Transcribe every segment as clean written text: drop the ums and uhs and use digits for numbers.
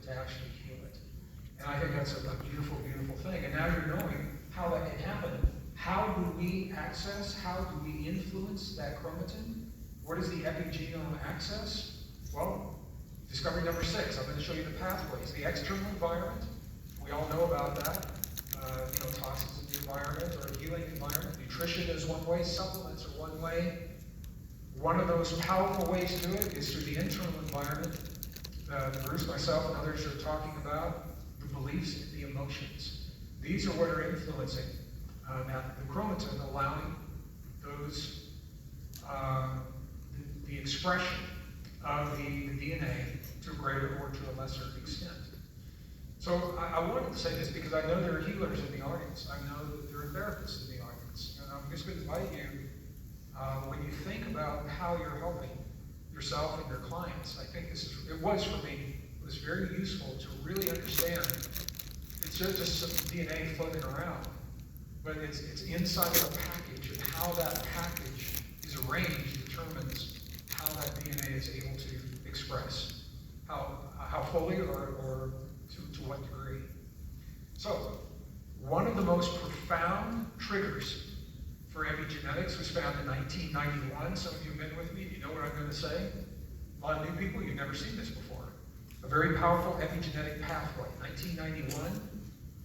to actually heal it. And I think that's a beautiful, beautiful thing. And now you're knowing how that can happen. How do we access, how do we influence that chromatin? What is the epigenome access? Well, discovery number 6, I'm going to show you the pathways. The external environment, we all know about that. Toxins in the environment or a healing environment. Nutrition is one way, supplements are one way. One of those powerful ways to do it is through the internal environment. Bruce, myself, and others are talking about the beliefs and the emotions. These are what are influencing the chromatin, allowing those, the expression of the DNA to a greater or to a lesser extent. So I wanted to say this because I know there are healers in the audience. I know that there are therapists in the audience. And I'm just going to invite you, when you think about how you're helping yourself and your clients, I think it was for me, it was very useful to really understand it's just some DNA floating around, but it's inside of a package, and how that package is arranged determines how that DNA is able to express, how fully or to what degree. So, one of the most profound triggers for epigenetics was found in 1991. Some of you have been with me. You know what I'm going to say? A lot of new people, you've never seen this before. A very powerful epigenetic pathway. 1991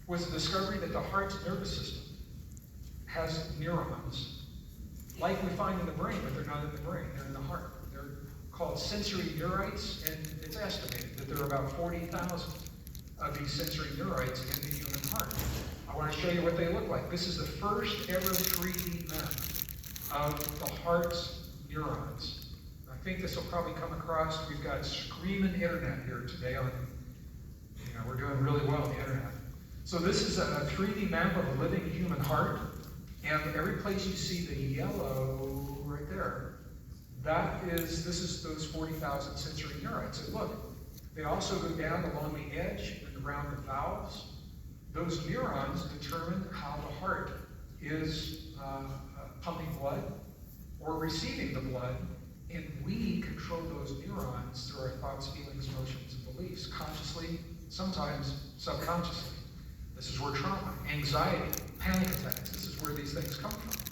was the discovery that the heart's nervous system has neurons, like we find in the brain, but they're not in the brain. They're in the heart. They're called sensory neurites, and it's estimated that there are about 40,000 of these sensory neurites in the human heart. I want to show you what they look like. This is the first ever 3D map of the heart's neurons. I think this will probably come across. We've got screaming internet here today. We're doing really well on the internet. So this is a 3D map of a living human heart, and every place you see the yellow right there, this is those 40,000 sensory neurites. And look, they also go down along the edge and around the valves. Those neurons determine how the heart is pumping blood or receiving the blood, and we control those neurons through our thoughts, feelings, emotions, and beliefs, consciously, sometimes subconsciously. This is where trauma, anxiety, panic attacks, this is where these things come from.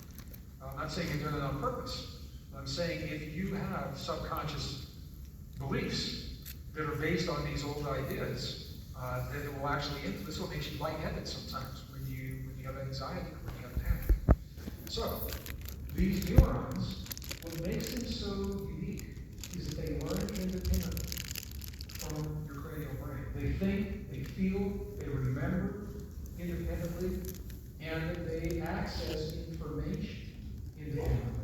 I'm not saying you're doing it on purpose. I'm saying if you have subconscious beliefs that are based on these old ideas, that it will actually influence. This will make you lightheaded sometimes when you have anxiety or when you have panic. So, these neurons, what makes them so unique is that they learn independently from your cranial brain. They think, they feel, they remember independently, and they access information independently.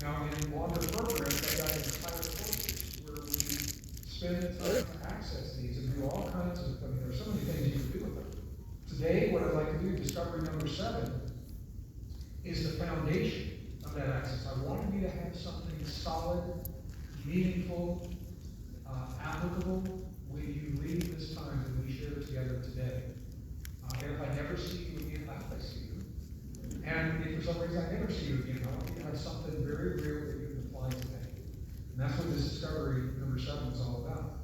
Now, in longer programs, I've got entire courses where we spend time to access these and do all kinds of, there's so many things you can do with them. Today, what I'd like to do, discovery number 7, is the foundation of that access. I wanted you to have something solid, meaningful, applicable when you leave this time that we share together today. And if I never see you again, I hope I see you. And if for some reason I never see you again, I want you to have something very real that you can apply today. And that's what this discovery number 7 is all about.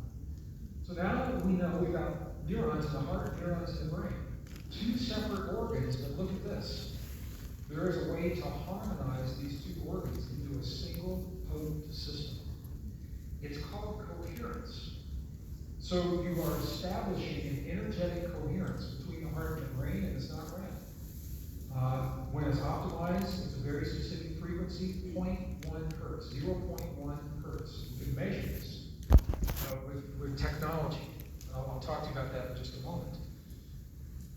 So now that we know we've got neurons in the heart, neurons in the brain, 2 separate organs, but look at this. There is a way to harmonize these 2 organs into a single potent system. It's called coherence. So you are establishing an energetic coherence between the heart and the brain, and it's not random. When it's optimized, it's a very specific frequency, 0.1 hertz, 0.1 hertz. You can measure this with technology. I'll talk to you about that in just a moment.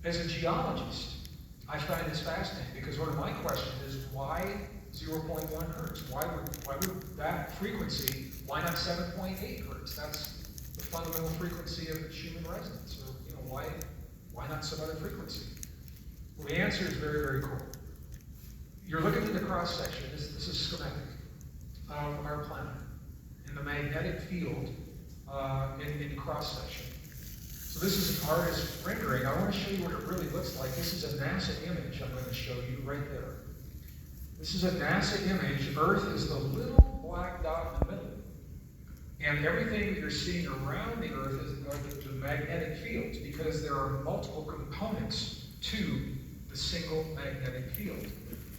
As a geologist, I find this fascinating because one of my questions is why 0.1 hertz? Why would that frequency, why not 7.8 hertz? That's the fundamental frequency of human resonance. Or, why not some other frequency? Well, the answer is very, very cool. You're looking at the cross-section. This is schematic of our planet in the magnetic field in cross-section. So this is an artist's rendering. I want to show you what it really looks like. This is a NASA image I'm going to show you right there. This is a NASA image. Earth is the little black dot in the middle. And everything that you're seeing around the Earth is the magnetic fields, because there are multiple components to the single magnetic field.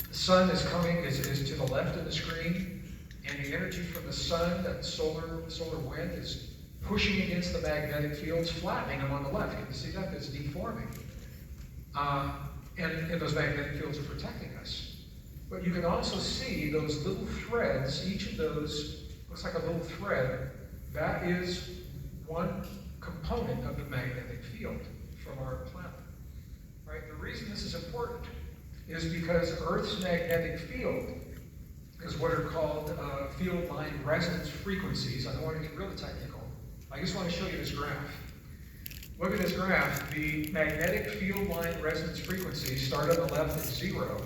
The sun is to the left of the screen, and the energy from the sun, that solar wind, is pushing against the magnetic fields, flattening them on the left. You can see that it's deforming. And those magnetic fields are protecting us. But you can also see those little threads. Each of those looks like a little thread. That is one component of the magnetic field from our planet. Right? The reason this is important is because Earth's magnetic field is what are called field line resonance frequencies. I don't want to get really technical. I just want to show you this graph. Look at this graph. The magnetic field line resonance frequencies start on the left at 0.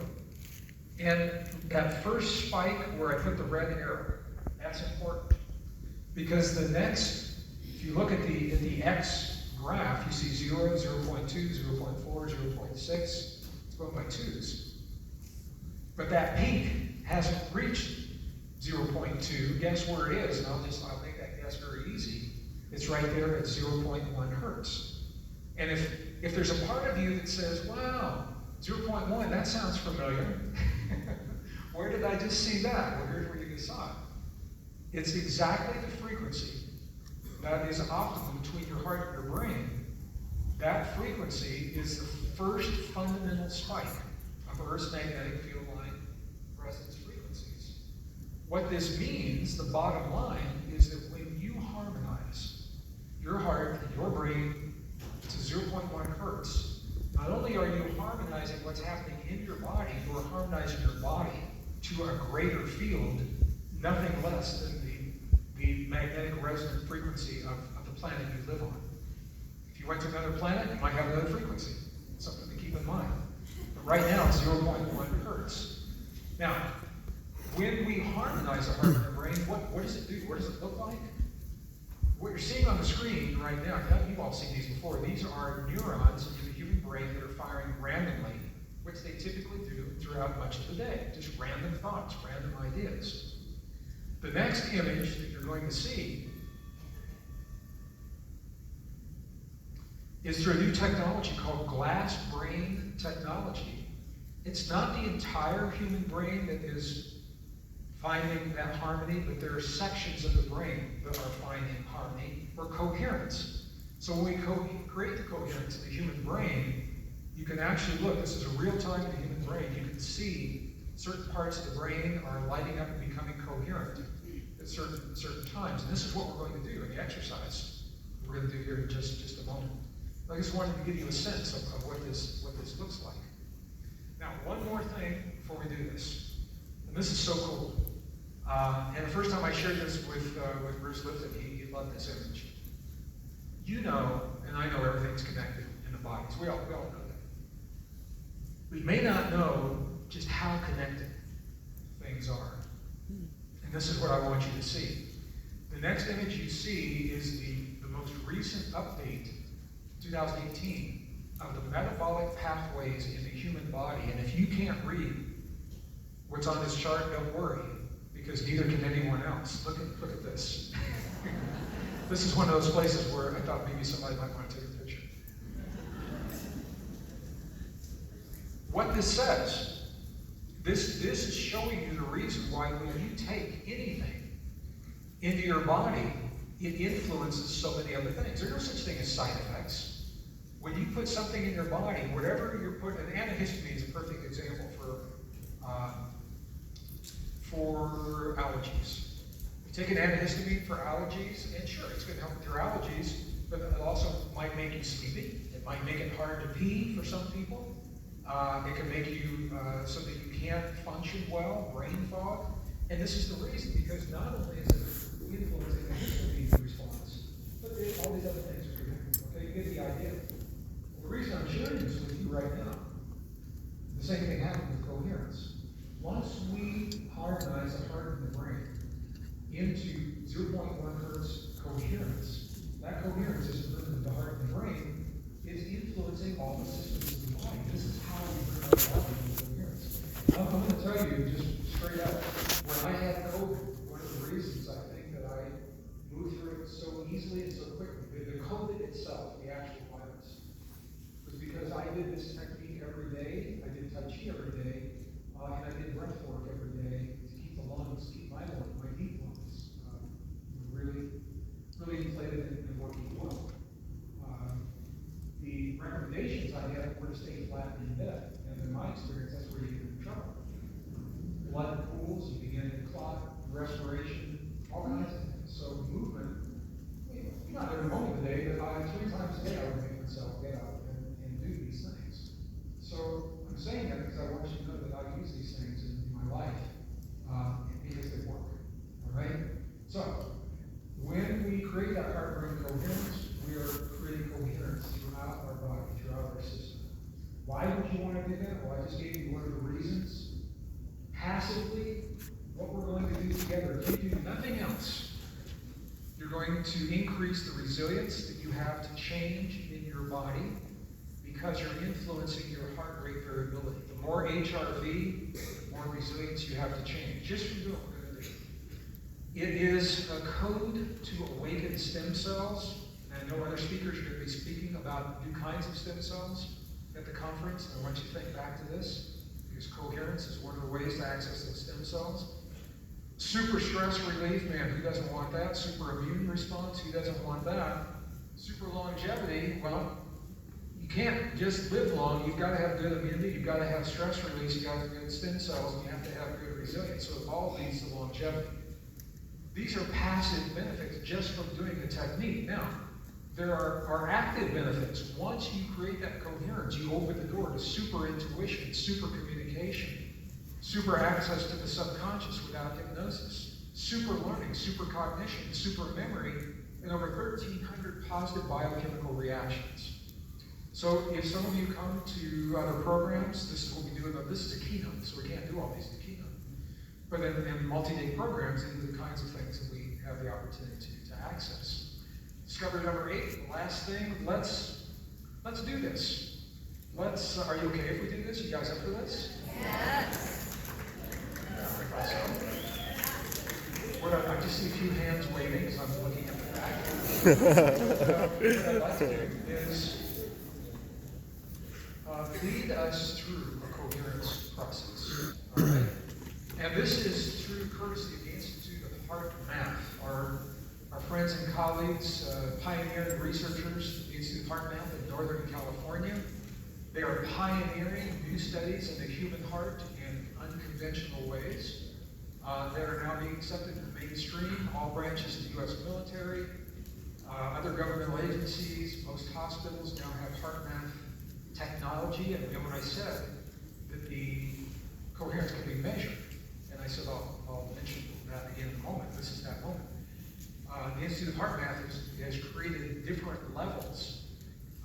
And that first spike where I put the red arrow, that's important. Because the next, if you look at the X graph, you see 0, 0.2, 0.4, 0.6. It's going by 2s. But that peak hasn't reached 0.2. Guess where it is? And I'll make that guess very easy. It's right there at 0.1 hertz. And if there's a part of you that says, wow, 0.1, that sounds familiar. Where did I just see that? Well, here's where you saw it. It's exactly the frequency that is optimum between your heart and your brain. That frequency is the first fundamental spike of Earth's magnetic field line resonance frequencies. What this means, the bottom line, is that when you harmonize your heart and your brain to 0.1 hertz, not only are you harmonizing what's happening in your body, you are harmonizing your body to a greater field, nothing less than the magnetic resonant frequency of the planet you live on. If you went to another planet, you might have another frequency. Something to keep in mind. But right now, it's 0.1 hertz. Now, when we harmonize the heart and the brain, what does it do? What does it look like? What you're seeing on the screen right now, you've all seen these before, these are neurons in the human brain that are firing randomly, which they typically do throughout much of the day. Just random thoughts, random ideas. The next image that you're going to see is through a new technology called glass brain technology. It's not the entire human brain that is finding that harmony, but there are sections of the brain that are finding harmony or coherence. So when we create the coherence in the human brain, you can actually look, this is a real time in the human brain, you can see certain parts of the brain are lighting up and becoming coherent at certain times. And this is what we're going to do in the exercise we're going to do here in just a moment. I just wanted to give you a sense of what this looks like. Now, one more thing before we do this, and this is so cool. And the first time I shared this with Bruce Lipton, he loved this image. You know, and I know everything's connected in the bodies. We all know that. We may not know just how connected things are. And this is what I want you to see. The next image you see is the most recent update, 2018, of the metabolic pathways in the human body. And if you can't read what's on this chart, don't worry, because neither can anyone else. Look at this. This is one of those places where I thought maybe somebody might want to take a picture. What this says, this is showing you the reason why when you take anything into your body, it influences so many other things. There's no such thing as side effects. When you put something in your body, whatever you're putting, an antihistamine is a perfect example for allergies. You take an antihistamine for allergies, and sure, it's going to help with your allergies, but it also might make you sleepy. It might make it hard to pee for some people. It can make you so that you can't function well, brain fog. And this is the reason, because not only is it influencing the histamine response, but all these other things are connected. Okay, you get the idea. The reason I'm sharing this with you right now, the same thing happened with coherence. Once we harmonize the heart and the brain into 0.1 hertz coherence, that coherence is within the heart and the brain, is influencing all the systems of the body. This is how we bring our body into coherence. I'm going to tell you just straight up, when I had COVID, one of the reasons I think that I moved through it so easily and so quickly, the COVID itself, flat in bed. And in my experience, that's where you get in trouble. Blood pools, you begin to clot, respiration, all kinds of things. So movement, not every moment of the day, but 3 times a day I would make myself get up and do these things. So I'm saying that because I want you to know that I use these things in my life because they work. All right? So when we create that heart-brain coherence, we are creating coherence throughout our body, throughout our system. Why would you want to do that? Well, I just gave you one of the reasons. Passively, what we're going to do together, if you do nothing else, you're going to increase the resilience that you have to change in your body because you're influencing your heart rate variability. The more HRV, the more resilience you have to change, just from doing what we're going to do. It is a code to awaken stem cells. And I know other speakers are going to be speaking about new kinds of stem cells at the conference. I want you to think back to this, because coherence is one of the ways to access those stem cells. Super stress relief, man, who doesn't want that? Super immune response, who doesn't want that? Super longevity, well, you can't just live long. You've got to have good immunity, you've got to have stress release, you've got to have good stem cells, and you have to have good resilience. So it all leads to longevity. These are passive benefits just from doing the technique. Now, there are active benefits. Once you create that coherence, you open the door to super intuition, super communication, super access to the subconscious without hypnosis, super learning, super cognition, super memory, and over 1,300 positive biochemical reactions. So if some of you come to other programs, this is what we do. This is a keynote, so we can't do all these in a keynote. But in multi-day programs, these are the kinds of things that we have the opportunity to access. Discovery number 8, the last thing, let's do this. Are you okay if we do this? You guys up for this? Yes. Yeah, I thought so. I just see a few hands waving because I'm looking at the back. What I'd like to do is lead us through a coherence process. All right? And this is through courtesy of the Institute of Heart Math. Our friends and colleagues, pioneering researchers at the Institute of Heart Math in Northern California. They are pioneering new studies in the human heart in unconventional ways that are now being accepted in the mainstream. All branches of the U.S. military, other governmental agencies, most hospitals now have heart math technology. And when I said that the coherence can be measured, and I said I'll mention that again in a moment. This is that moment. The Institute of Heart Math has created different levels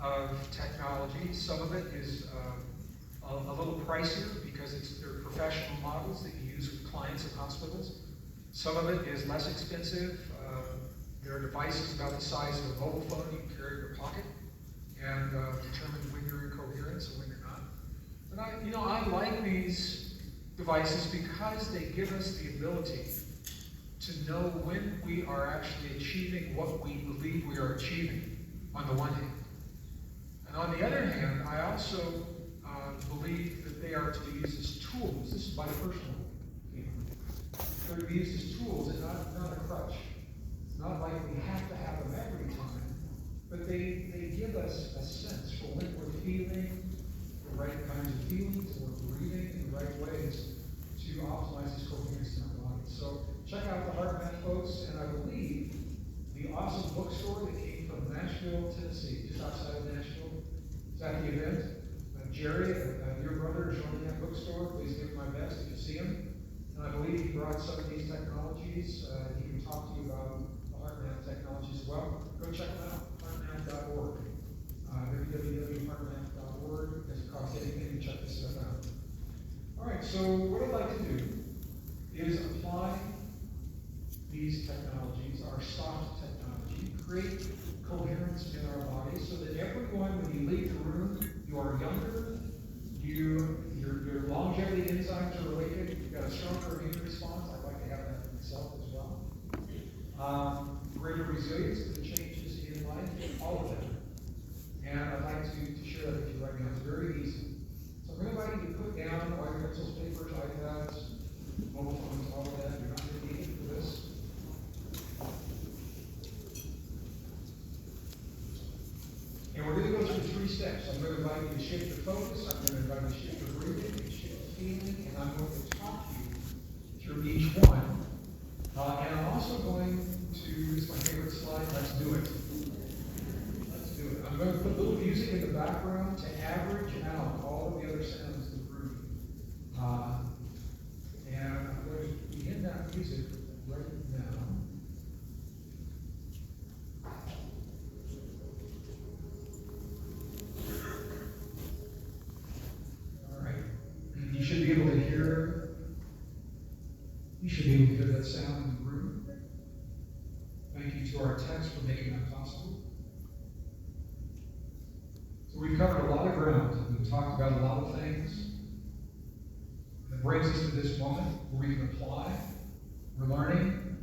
of technology. Some of it is a little pricier because they're professional models that you use with clients in hospitals. Some of it is less expensive. There are devices about the size of a mobile phone you can carry in your pocket and determine when you're in coherence and when you're not. But I like these devices because they give us the ability to know when we are actually achieving what we believe we are achieving on the one hand. And on the other hand, I also believe that they are to be used as tools. This is my personal opinion. They're to be used as tools and not a crutch. It's not like we have to have them every time, but they give us a sense for when we're feeling the right kinds of feelings, and we're breathing in the right ways to optimize this coherence in our body. So check out the Heart Math folks, and I believe the awesome bookstore that came from Nashville, Tennessee, just outside of Nashville, is at the event. Jerry, your brother, is running that bookstore. Please give him my best if you see him. And I believe he brought some of these technologies. He can talk to you about the Heart Math technology as well. Go check them out, heartmath.org. www.heartmath.org. It doesn't cost anything to check this stuff out. All right, so what I'd like to do is apply these technologies, our soft technology, create coherence in our bodies so that everyone, when you leave the room, you are younger, your longevity enzymes are related, you've got a stronger immune response. I'd like to have that for myself as well. Greater resilience to the changes in life, all of that. And I'd like to share that with you right now. It's very easy. So I'm going to invite you to put down all your pencils, papers, iPads, mobile phones, all of that. You're not going to need it for this. And we're going to go through 3 three steps. I'm going to invite you to shift your focus. I'm going to invite you to shift your breathing, and shift your feeling, and I'm going to talk you through each one. And I'm also going to, this is my favorite slide, let's do it. Let's do it. I'm going to put a little music in the background to average out all of the other sounds in the room. And I'm going to begin that music right now. All right. You should be able to hear that sound in the room. Thank you to our text for making that possible. So we've covered a lot of ground. We've talked about a lot of things. That brings us to this moment where we can apply. We're learning,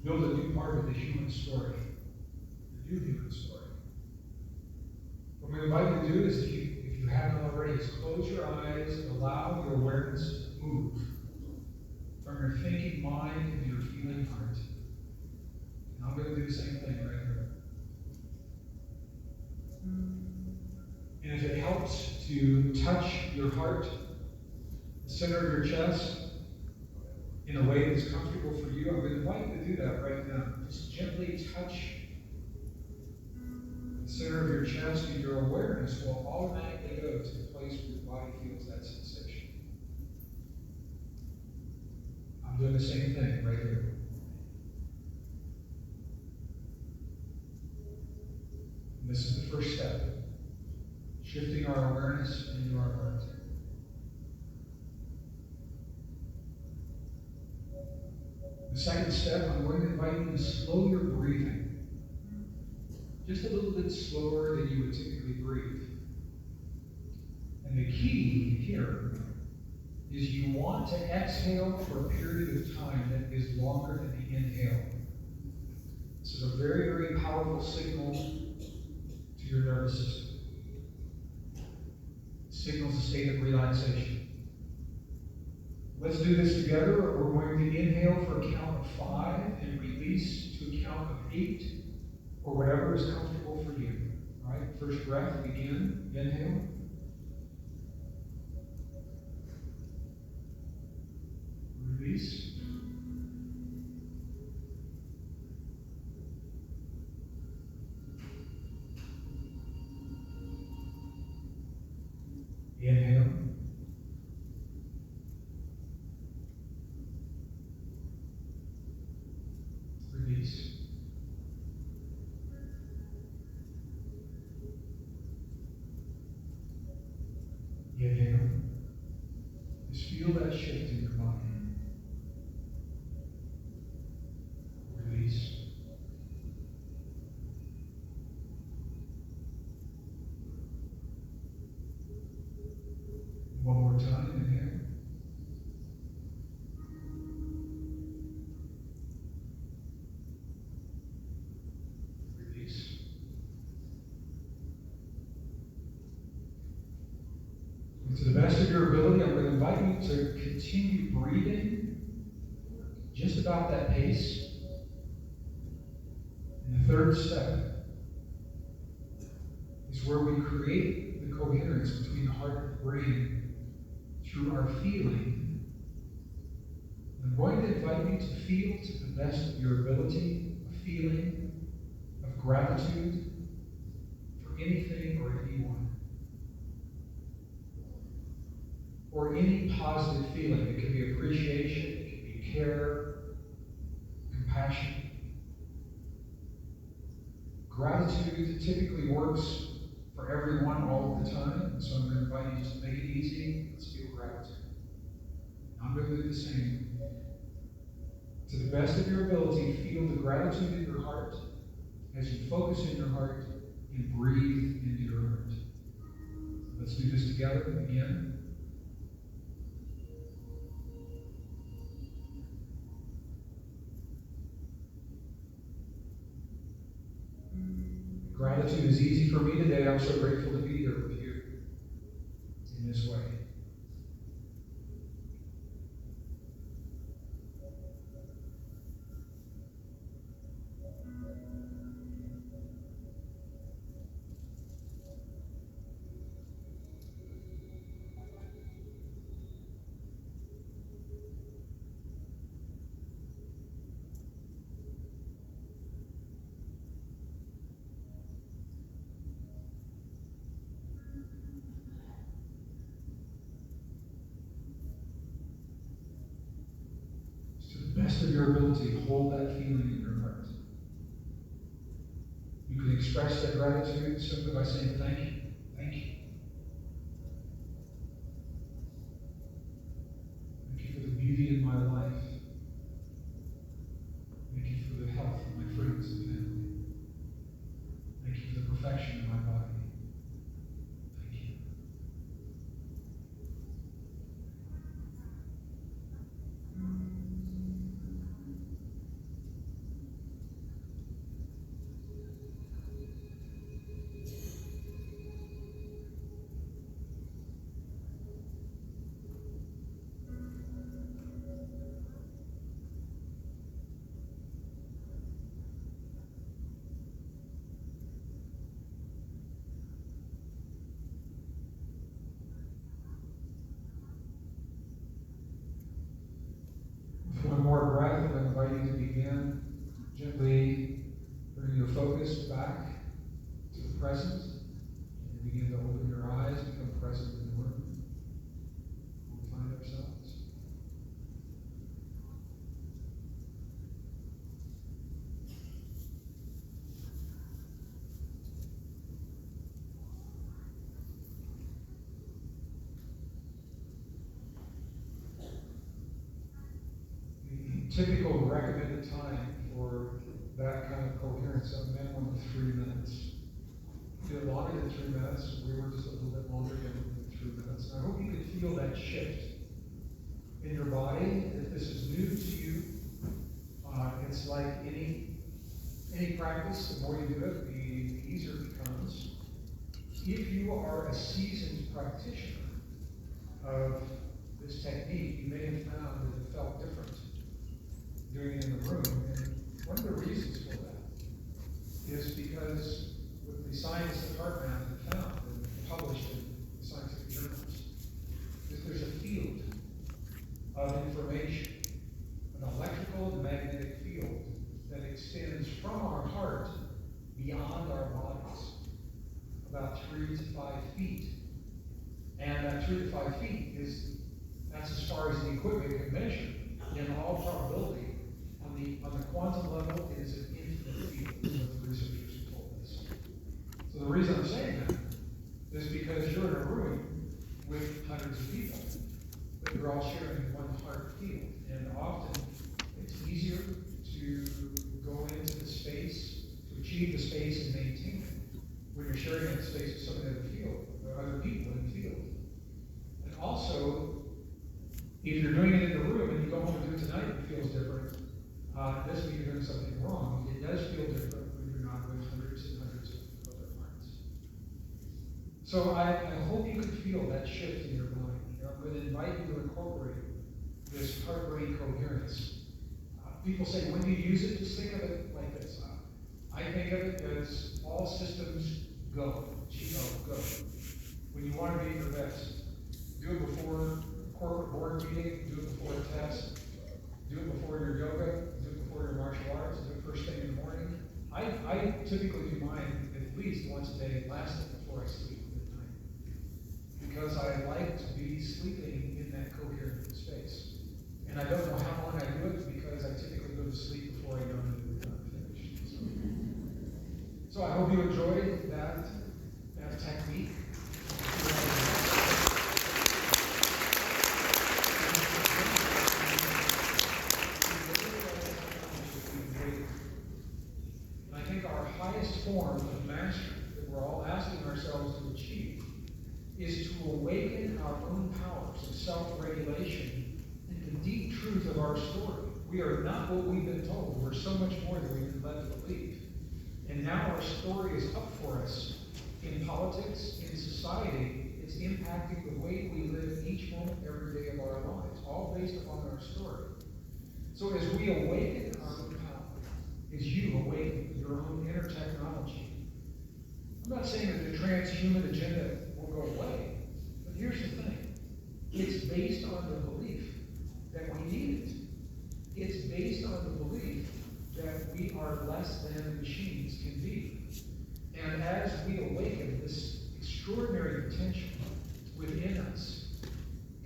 build a new part of the human story, a new human story. What we invite you to do is, if you haven't already, is close your eyes, allow your awareness to move from your thinking mind into your feeling heart. And I'm going to do the same thing right here. And if it helps to touch your heart, the center of your chest, in a way that's comfortable for you, I'm going to invite you to do that right now. Just gently touch the center of your chest, and your awareness will automatically go to the place where your body feels that sensation. I'm doing the same thing right here. And this is the first step. Shifting our awareness into our heart. The second step, I'm going to invite you to slow your breathing. Just a little bit slower than you would typically breathe. And the key here is you want to exhale for a period of time that is longer than the inhale. This is a very, very powerful signal to your nervous system. It signals a state of relaxation. Let's do this together. We're going to inhale for a count of 5 and release to a count of 8, or whatever is comfortable for you. All right, first breath, begin, inhale. Release. Inhale. Release. Inhale. Just feel that shift in your body. Release. One more time, inhale. Release. And to the best of your ability, I'm going to invite you to continue breathing just about that pace. And the third step is where we create the coherence between the heart and the brain through our feeling. I'm going to invite you to feel, to the best of your ability, a feeling of gratitude for anything or anyone. Or any positive feeling. It can be appreciation, it can be care, compassion. Gratitude typically works for everyone all the time, so I'm going to invite you just to make it easy. Let's feel gratitude. I'm going to do the same. To the best of your ability, feel the gratitude in your heart as you focus in your heart and breathe into your heart. Let's do this together again. Gratitude is easy for me today. I'm so grateful to be here with you in this way. best of your ability, hold that feeling in your heart. You can express that gratitude simply by saying thank you. Thank you. Thank you for the beauty in my life. Thank you for the health of my friends and family. Thank you for the perfection of my body. Thank you. With one more breath, I invite you to begin gently bring your focus back to the present. And begin to open your eyes, become present in the room where we find ourselves. The typical recommended time for that kind of coherence of minimum of 3 minutes. If you did longer than 3 minutes, we were just a little bit longer than 3 minutes. And I hope you could feel that shift in your body. If this is new to you, it's like any practice, the more you do it, the easier it becomes. If you are a seasoned practitioner of this technique, you may have found that it felt different doing it in the room. And one of the reasons for that is because what the scientists at HeartMath have found and published in scientific journals is there's a field of information, an electrical and magnetic field that extends from our heart beyond our bodies, about 3 to 5 feet. And that 3 to 5 feet that's as far as the equipment can measure. In all probability, on the quantum level, it is an infinite field, is what the researchers have told us. So the reason I'm saying that is because you're in a room with hundreds of people, but you're all sharing one heart field. And often, it's easier to go into the space, to achieve the space and maintain it, when you're sharing that space with somebody in the field, or other people in the field. And also, if you're doing it in the room and you go home and do it tonight, it feels different. It doesn't mean you're doing something wrong. It does feel different when you're not with hundreds and hundreds of other hearts. So I hope you could feel that shift in your body. I'm going to invite you to incorporate this heart rate coherence. People say, when do you use it? Just think of it like this. I think of it as all systems go. Go. When you want to be your best, do it before a corporate board meeting, do it before a test, do it before your yoga, do it before your martial arts, do it first thing in the morning. I typically do mine at least once a day, last thing before I sleep at night. Because I like to be sleeping in that coherent space. And I don't know how long I do it because I typically go to sleep before I go to finish. So I hope you enjoyed that technique. Form of mastery that we're all asking ourselves to achieve is to awaken our own powers of self-regulation and the deep truth of our story. We are not what we've been told. We're so much more than we've been led to believe. And now our story is up for us in politics, in society. It's impacting the way we live each moment, every day of our lives, all based upon our story. So as we awaken our own power, as you awaken your own inner technology. I'm not saying that the transhuman agenda will go away, but here's the thing. It's based on the belief that we need it. It's based on the belief that we are less than machines can be. And as we awaken this extraordinary potential within us,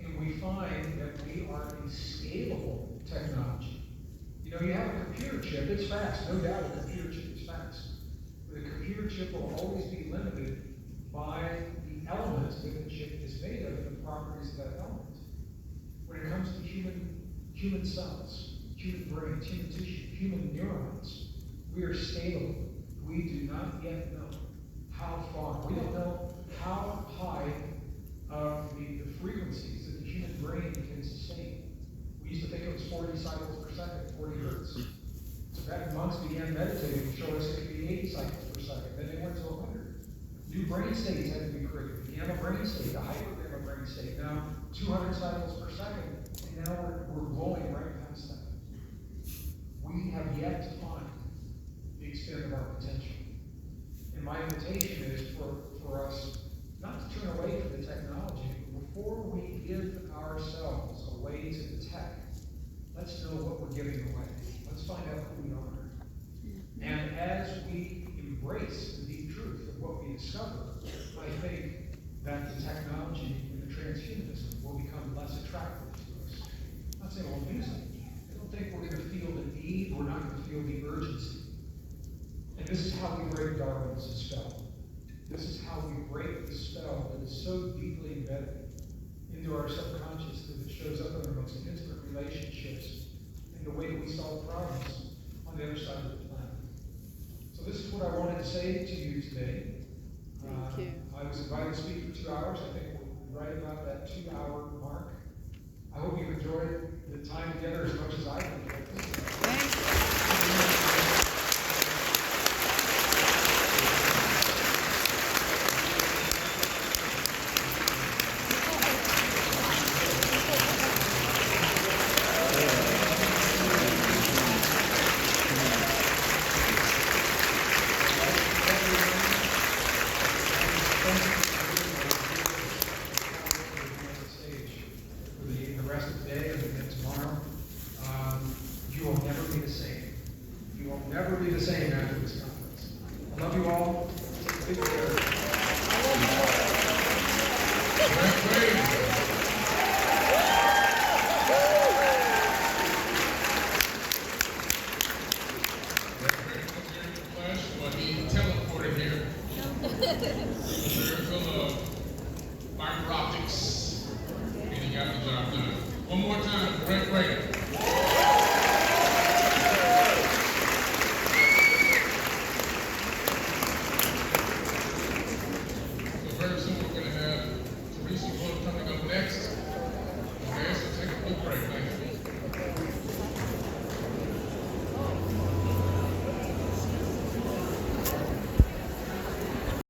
and we find that we are a scalable technology, You know, you have a computer chip, it's fast, no doubt a computer chip is fast. But a computer chip will always be limited by the elements that the chip is made of and the properties of that element. When it comes to human cells, human brains, human tissue, human neurons, we are stable. We do not yet know how far. We don't know how high of the frequencies that the human brain can sustain. We used to think it was 40 cycles per second, 40 hertz. Tibetan monks began meditating to show us it could be 80 cycles per second. Then they went to 100. New brain states had to be created. The gamma brain state, the hypergamma brain state, now 200 cycles per second. And now we're blowing right past that. We have yet to find the extent of our potential. And my invitation is for us not to turn away from the technology, but before we give ourselves away to the tech, let's know what we're giving away. Let's find out who we are. And as we embrace the deep truth of what we discover, I think that the technology and the transhumanism will become less attractive to us. I'm not saying we'll use it. I don't think we're going to feel the need, we're not going to feel the urgency. And this is how we break Darwin's spell. This is how we break the spell that is so deeply embedded into our subconscious that it shows up in our most intimate relationships in the way that we solve problems on the other side of the planet. So this is what I wanted to say to you today. Thank you. I was invited to speak for 2 hours. I think we're right about that 2-hour mark. I hope you've enjoyed the time together as much as I enjoyed this. Thank you. Thank you.